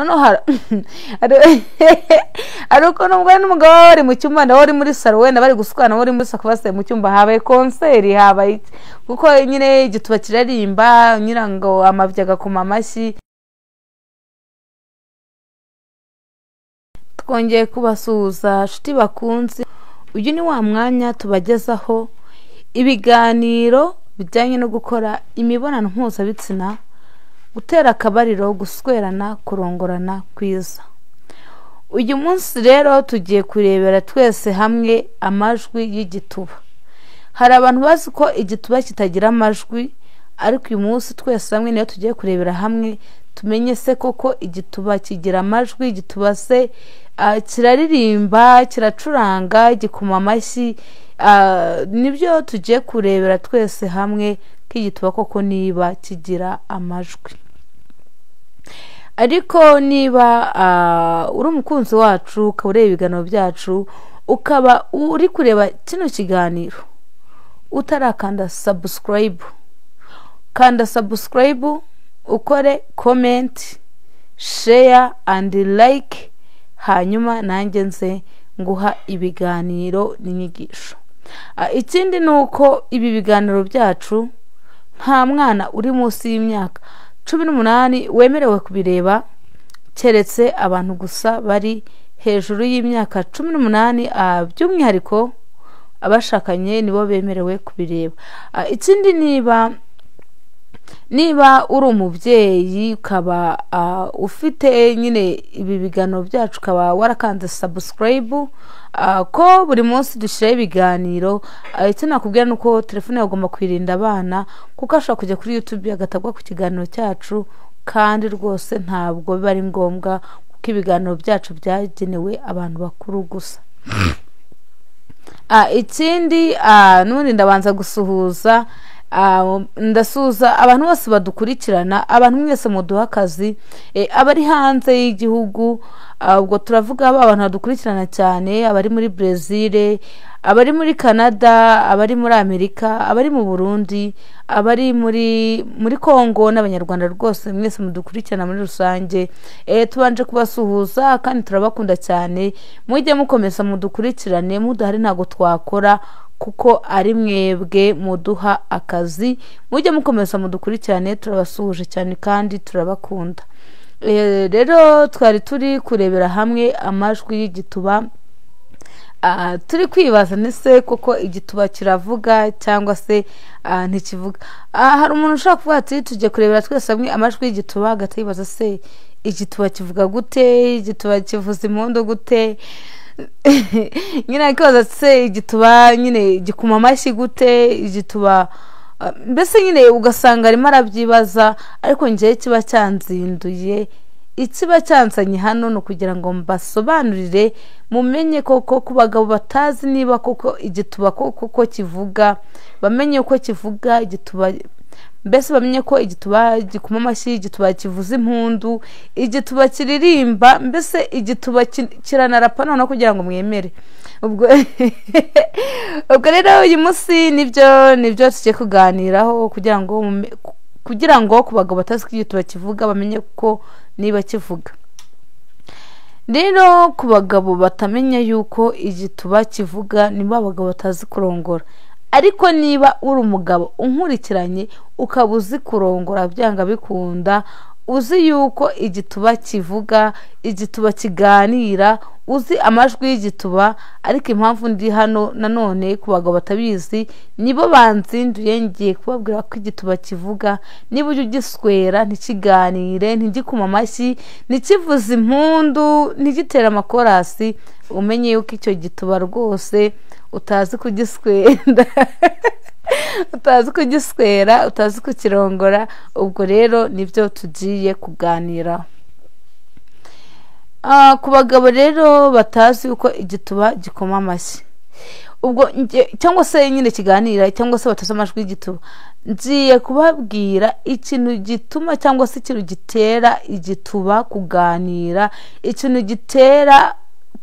none ariko nubwo n'umugabo wari mu cyumba nawe uri muri salo wenda bari gusukana wari muri sakabase mu cyumba habaye konseri habaye kuko nyine igituba kiraririmba nyirango amavya gakoma amashyi. Twongeye kubasuhuza shuti bakunzi, uyu ni wa mwanya tubagezaho ibiganiro bijyanye no gukora imibonano mpuzabitsina, gutera akabariro, guswerana, kurongorana kwiza. Uyu munsi rero tugiye kurebera twese hamwe amajwi y'igituba. Hari abantu bazi ko igituba kitagira amajwi, ariko uyu munsi twese hamwe niyo tugiye kurebera hamwe tumenye se koko igituba kigira amajwi. Igituba se kiraririmba, kiracuranga, gikoma amashyi. Nibyo tugiye kurebera twese hamwe k'igituba koko niba kigira amajwi. Ariko niba uri umukunzi wacu ukaba ureba ibiganiro byacu, ukaba uri kureba kino kiganiro utarakanda subscribe, kanda subscribe, ukore comment, share and like, hanyuma nanjye nze nguha ibiganiro n'inyigisho. Ikindi nuko ibi biganiro byacu nta mwana uri munsi y'imyaka 18 wemerewe kubireba, keretse abantu gusa bari hejuru y'imyaka 18, by'umwihariko abashakanye nibo bemerewe kubireba. Ikindi niba uri umubyeyi ukaba ufite nyine ibi biganiro byacu ukaba warakanze subscribe, ko buri munsi dushiraho ibiganiro. Icyo nakubwira nuko telefone yagomba kwirinda abana, kuko ashobora kujya kuri YouTube agatagwa ku kiganiro cyacu, kandi rwose ntabwo biba ari ngombwa kuko ibiganiro byacu byagenewe abantu bakuru gusa. Ikindi nundi ndabanza gusuhuza, ndasuhuza abantu bose badukurikirana, abantu mwese muduha akazi, abari hanze y'igihugu. Ubwo turavuga abantu badukurikirana cyane, abari muri Brazil, abari muri Canada, abari muri Amerika, abari mu Burundi, abari muri Congo, n'abanyarwanda rwose mwese mudukurikirana muri rusange. Tubanje kubasuhuza kandi turabakunda cyane. Mujye mukomeza mudukurikirane, mudahari ntago twakora, kuko ari mwebwe muduha akazi. Mujye mukomeza mudukurikirane, turabasuhuje cyane kandi turabakunda. Rero twari turi kurebera hamwe amajwi y'igituba. Turi kwibaza nese koko igituba kiravuga cyangwa se ntikivuga. Hari umuntu ushaka kuvuga ati tujye kurebera twese hamwe amajwi y'igituba, agatibaza se igituba kivuga gute, igituba kivuza impundu gute, nyine akibaza se igituba nyine gikuma amashyi gute, igituba mbese nyine ugasanga arimo arabyibaza. Ariko njye kiba cyanzinduye, ikiba cyansanye hano no kugira ngo mbasobanurire mumenye koko ku bagabo batazi niba koko igituba koko kivuga, bamenye uko kivuga igituba, mbese bamenye ko igituba gikuma amashyi, igituba kivuza impundu, igituba kiririmba, mbese igituba kiranarapa no kugira ngo mwemere. Ubwo rero uyu munsi nibyo tugiye kuganiraho, kugira ngo ku bagabo batazi ko igituba kivuga bamenye ko niba kivuga. Rero ku bagabo batamenya yuko igituba kivuga, niba abagabo batazi kurongora. Ariko niba uri umugabo unkurikiranye ukaba uzi kurongora byanga bikunda, uzi yuko igituba kivuga, igituba kiganira, uzi amajwi y'igituba. Ariko impamvu ndi hano nanone ku bagabo batabizi, nibo banzinduye ngiye kubabwira ko igituba kivuga. Niba ujye ugiswera, ntikiganire, ntigikuma amashyi, ntikivuze impundu, ntigitera amakorasi, umenye yuko icyo gituba rwose utazi kugiswera utazi kugiswera, utazi kukirongora. Ubwo rero nibyo tugiye kuganira. Ku bagabo rero batazi uko igituba gikoma amashyi, ubwo cyangwa se nyine kiganira, cyangwa se batazi amajwi y'igituba, ngiye kubabwira ikintu gituma cyangwa se ikintu gitera igituba kuganira, ikintu gitera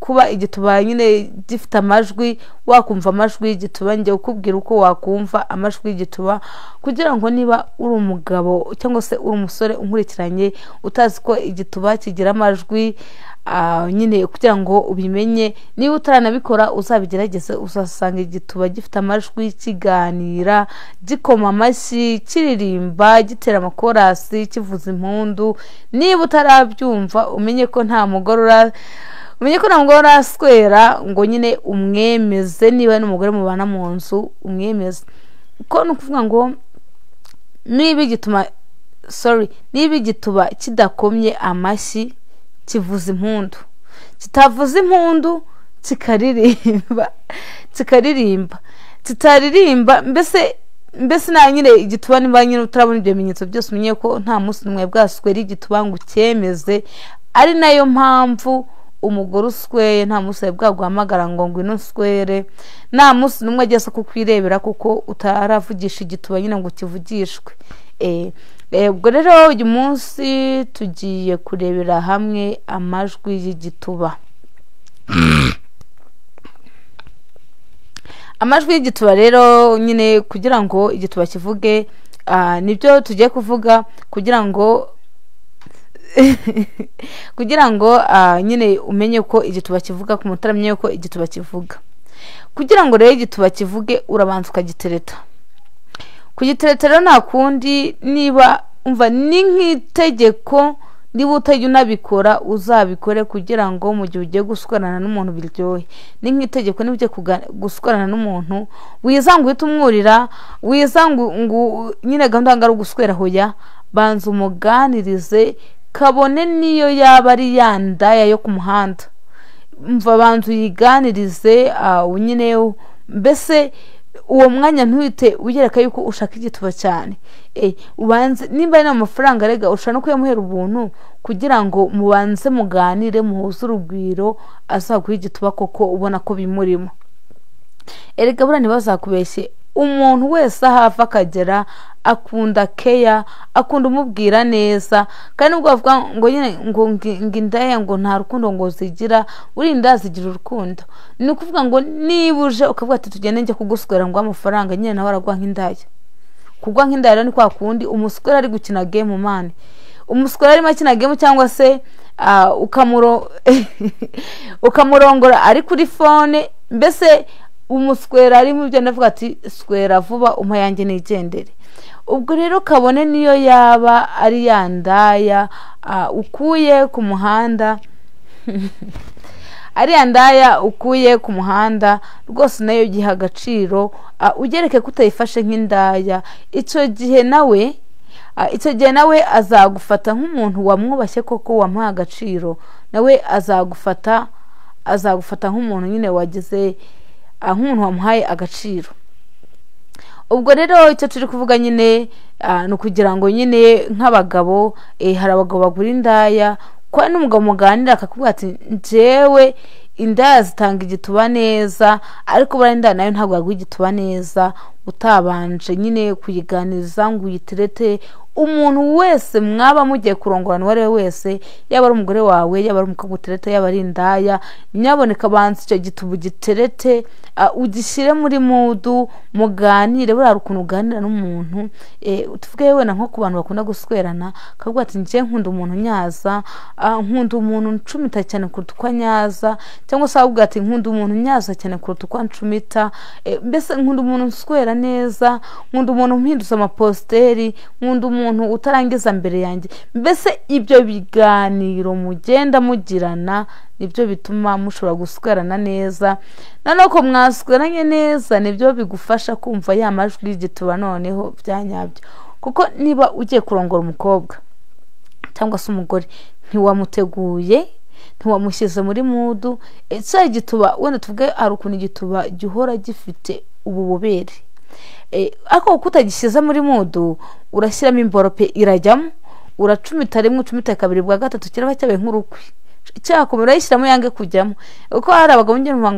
kuba igituba nyine gifite amajwi, wakumva amajwi y'igituba, njye ukubwira uko wakumva amajwi y'igituba, kugira ngo niba uri umugabo cyangwa se uri umusore unkurikiranye utazi ko igituba kigira amajwi nyine, kugira ngo ubimenye, niba utaranabikora uzabigerageze, uzasanga igituba gifite amajwi, kiganira, gikoma amashyi, kiririmba, gitera amakorasi, kivuza impundu. Niba utarabyumva umenye ko nta mugore uraswera ngo nyine umwemeze, niba n'umugore mubana mu nzu umwemeze, ko nukuvuga ngo niba igituba kidakomye amashyi kivuza impundu, kitavuza impundu kitaririmba, mbese na nyine igituba, niba nyine utarabona ibyo bimenyetso byose umenye ko nta munsi n'umwe bwaswera igituba ngo ucyemeze. Ari nayo mpamvu umugore usweye nta munsi bwaguhamagara ngo ngwino nswere, nta munsi n'umwe ageze kukwirebera kuko utaravugisha igituba nyine ngo kivugishwe. Ubwo rero uyu munsi tugiye kurebera hamwe amajwi y'igituba. Amajwi y'igituba rero nyine kugira ngo igituba kivuge, nibyo tugiye kuvuga, kugira ngo nyine umenye ko igituba kivuga, ku mutaramenye ko igituba kivuga. Kugira ngo rero igituba kivuge urabanza ukagitereta. Kugitereta rero nta kundi, niba umva ni nk'itegeko, niba utajya unabikora uzabikore, kugira ngo mu gihe ugiye gusukirana n'umuntu biryohe. Ni nk'itegeko, niba ugiye gusukirana n'umuntu wizanga uhita umwurira, wizanga nyine gahunda ari uguswera, hoya banza umuganirize, kabone niyo yaba ari ya ndaya yo ku muhanda, umva banza uyiganirize nyine, mbese uwo mwanya ntuhite ugereka yuko ushaka igituba cyane. Ubanze nimba ari amafaranga rega ushaka no kuyamuhera ubuntu, kugira ngo mubanze muganire, muhuze urugwiro, azaguha igituba koko ubona ko bimurimo. Erega buriya ntibazakubeshye, umuntu wese ahava akagera akunda keya, akunda umubwira neza, kandi nubwo bavuga ngo nyine ngo indaya ngo nta rukundo ngo zigira, urinda zigira urukundo. Ni ukuvuga ngo niba uje ukavuga ati tugende njye kuguswera ngo amafaranga, nyine nawe aragwa nk'indaya. Kugwa nk'indaya rero ni kwa kundi umuswera ari gukina game mani, umuswera arimo akina game, cyangwa se ukamurongora ari kuri phone, mbese umuswera ari mu byo ndavuga ati swera vuba umpa yanjye nigendere. Ubwo rero kabone niyo yaba ari ya ndaya ukuye ku muhanda ari ya ndaya ukuye ku muhanda rwose, nayo giha agaciro, ugereke kutayifashe nk'indaya. Icyo gihe nawe azagufata nk'umuntu wamwubashye koko, wamuha agaciro, nawe azagufata nk'umuntu nyine wagize, nk'umuntu wamuhaye agaciro. Ubwo rero icyo turi kuvuga nyine ni ukugira ngo nyine nk'abagabo, hari abagabo bagura indaya, kwa n'umugabo muganira akakubwira ati njyewe indaya zitanga igituba neza, ariko buriya indaya nayo ntabwo yaguha igituba neza utabanje nyine kuyiganiriza ngo uyiterete. Umuntu wese mwaba mugiye kurongorana, uwo ari we wese, yaba ari umugore wawe, yaba ari umukobwa uterete, yaba ari indaya, nyaboneka banza icyo gituba ugiterete, ugishyire muri mudu, muganire. Buriya ukuntu uganira n'umuntu, tuvuge wenda nko ku bantu bakunda guswerana, akavuga ati njye nkunda umuntu nyaza, nkunda umuntu ncumita cyane kuruta uko nyaza, cyangwa se akavuga ati nkunda umuntu nyaza cyane kuruta uko ncumita, mbese nkunda umuntu nswera neza, nkunda umuntu mpinduza amaposteri, nkunda umuntu utarangiza mbere yanjye. Mbese ibyo biganiro mugenda mugirana nibyo bituma mushobora guswerana neza, noneho ko mwasweranye neza nibyo bigufasha kumva ya majwi y'igituba noneho byanyabyo. Kuko niba ugiye kurongora umukobwa cyangwa se umugore, ntiwamuteguye, ntiwamushyize muri mudu, icyo igituba wenda tuvuge hari ukuntu igituba gihora gifite ubu bubere, ariko kuko utagishyize muri mudu urashyiramo imboro pe irajyamo, uracumita rimwe, ucumita kabiri, bwa gatatu kiraba cyabaye nk'urukwi, cyakomera urayishyiramo yange kujyamo. Kuko hari abagabo njye numva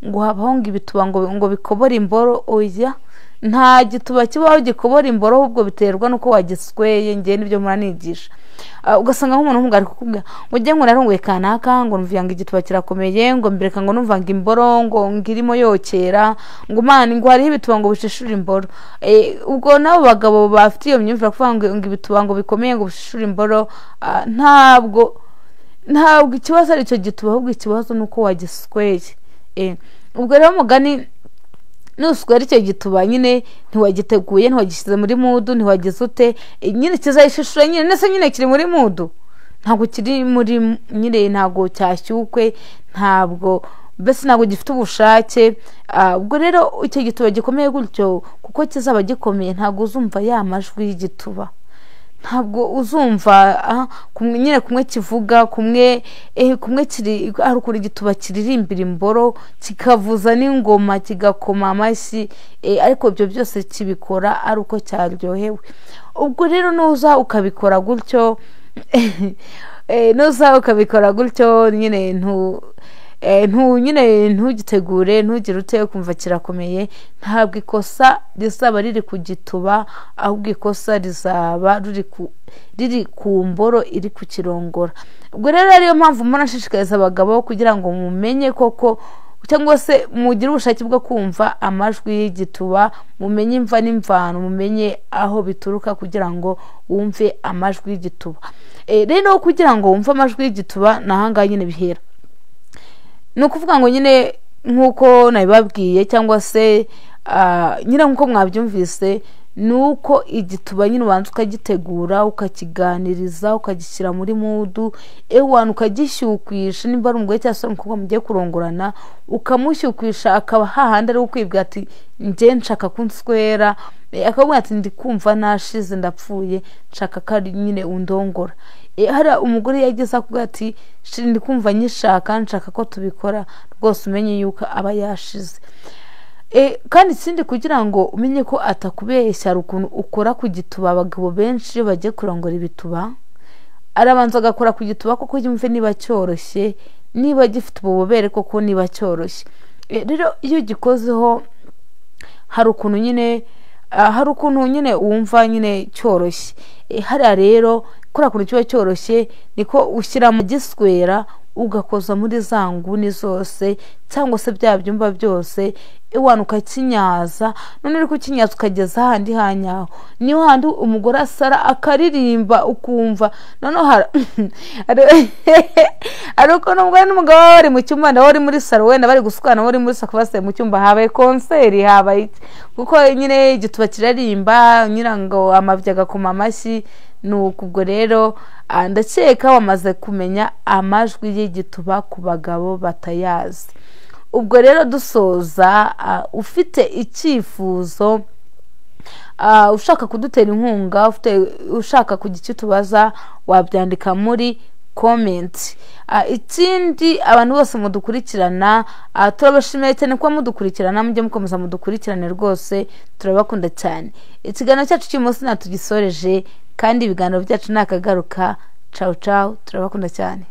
ngo habaho ngo ibituba ngo bikobora imboro, oya nta gituba kibaho gikobora imboro, ahubwo biterwa nuko wagisweye. Ngiye nibyo muranigisha. Ugasanga nk'umuntu nk'ugari kukubwira ngo ngiye ngo narunguye kanaka ngo numva ngo igituba kirakomeye, ngo mbireka ngo numva ngo imboro ngo ngirimo yokera, ngo mani ngo hariho ibituba ngo bishishura imboro. Ubwo nabo bagabo bafite iyo myumvire kuvuga ngo ibituba ngo bikomeye ngo bishishura imboro, ntabwo ikibazo ari icyo gituba, ahubwo ikibazo nuko wagisweye. Ubwo rero mugani nuswera icyo gituba nyine ntiwagiteguye, ntiwagishyize muri mudu, ntiwagize ute, nyine kizayishishura nyine, nese nyine kiri muri mudu, ntabwo kiri muri nyine, ntabwo cyashyukwe, mbese ntabwo gifite ubushake. Ubwo rero icyo gituba gikomeye gutyo, kuko kizaba gikomeye ntabwo uzumva ya majwi y'igituba, ntabwo uzumva nyine kumwe kivuga, kumwe kiri hari ukuntu igituba kiririmbira imboro, kikavuza n'ingoma, kigakoma amashyi, ariko ibyo byose kibikora ari uko cyaryohewe. Ubwo rero nuza ukabikora gutyo nyine ntugitegure, ntugire ute kumva kirakomeye, ntabwo ikosa rizaba riri ku gituba, ahubwo ikosa rizaba riri ku mboro iri kukirongora. Ubwo rero ariyo mpamvu mbona nshishikariza abagabo kugira ngo mumenye koko, cyangwa se mugire ubushake bwo kumva amajwi y'igituba, mumenye imva n'imvano, mumenye aho bituruka kugira ngo wumve amajwi y'igituba. Rero kugira ngo wumve amajwi y'igituba nahangaha nyine bihera, ni ukuvuga ngo nyine nk'uko nabibabwiye, cyangwa se nyine nk'uko mwabyumvise, ni uko igituba nyine ubanza ukagitegura, ukakiganiriza, ukagishyira muri mudu, ewana ukagishyukwisha. Nimba ari umugore cyangwa se umukobwa mugiye kurongorana, ukamushyukwisha, akaba hahandi ari ukwibwira ati njye nshaka kunswera, akavuga ati ndi kumva nashize ndapfuye, nshaka ko ari nyine undongora. Hari umugore yageze akubwira ati ndi kumva nyishaka, nshaka ko tubikora, rwose umenye yuko aba yashize. Kandi ikindi kugira ngo umenye ko atakubeshya, hari ukuntu ukora ku gituba. Abagabo benshi iyo bagiye kurongora ibituba, arabanza agakora ku gituba koko yumve niba cyoroshye, niba gifite ububobere koko niba cyoroshye. Rero iyo gikozeho hari ukuntu nyine wumva nyine cyoroshye. Hariya rero kuriya kuntu kiba cyoroshye niko ushyira mu giswera, ugakoza muri za nguni zose, cyangwa se bya byumba byose, ewana ukakinyaza. None uri kukinyaza ukageza ahandi hanyaho, niho handi umugore asara akaririmba, ukumva noneho hari ukuntu umugore n'umugabo bari mu cyumba, nawe uri muri salo, wenda bari gusukana, wari muri sakabase mu cyumba, habaye konseri, habaye kuko nyine igituba kirarimba, nyirango amabya agakoma amashyi. Ubwo rero ndakeka wamaze kumenya amajwi y'igituba ku bagabo batayazi. Ubwo rero dusoza, ufite icyifuzo, ushaka kudutera inkunga, ushaka kugira icyo tubaza, wabyandika muri comment. Ikindi abantu bose mudukurikirana, turabashimiye cyane kuba mudukurikirana, mujye mukomeza mudukurikirane, rwose turabakunda cyane. Ikiganiro cyacu cy'umunsi natugisoreje, kandi ibiganiro byacu nakagaruka. Ciao ciao, turabakunda cyane.